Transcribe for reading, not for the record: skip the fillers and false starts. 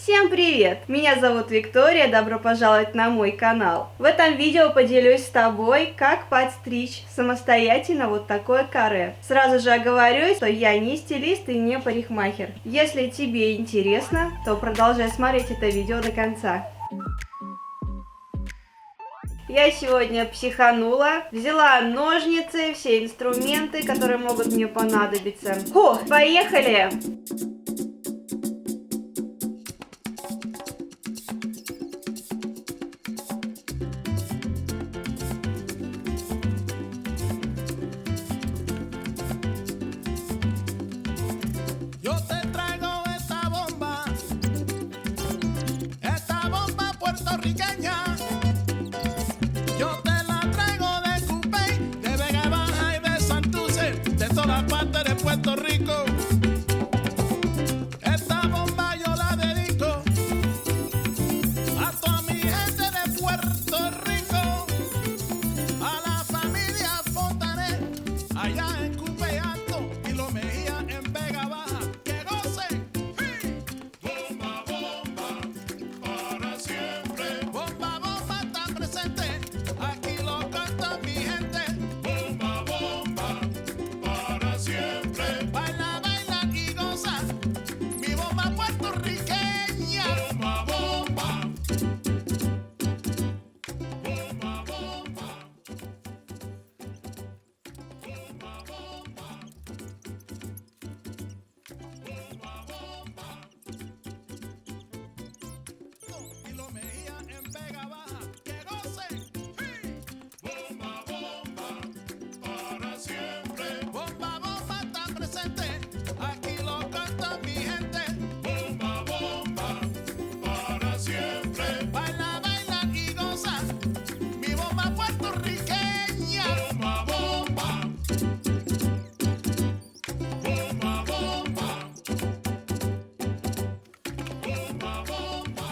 Всем привет! Меня зовут Виктория, добро пожаловать на мой канал. В этом видео поделюсь с тобой, как подстричь самостоятельно вот такое каре. Сразу же оговорюсь, что я не стилист и не парикмахер. Если тебе интересно, то продолжай смотреть это видео до конца. Я сегодня психанула, взяла ножницы, все инструменты, которые могут мне понадобиться. Поехали! Yo te traigo esta bomba puertorriqueña. Yo te la traigo de Cupey, de Vega Baja y de Santurce, de todas partes de Puerto Rico. Esta bomba yo la dedico a toda mi gente de Puerto Rico, a la familia Fontanet, allá en Cupey Alto y Lo Mejía en Vega Baja. ¡Que gocen! ¡Sí! Bomba, bomba, para siempre. Bomba, bomba está presente, aquí lo canta mi gente. Bomba, bomba, para siempre. Baila, baila y goza, mi bomba puertorriqueña. Bomba, bomba. Bomba, bomba. Bomba, bomba. Y Lo Mejía en Vega Baja. ¡Que gocen! ¡Sí! Bomba, bomba, para siempre. Bomba, bomba está presente, aquí lo canta mi gente. Bomba, bomba, para siempre. Baila, baila y goza, mi bomba puertorriqueña. Bomba, bomba. Bomba, bomba. Bomba, bomba.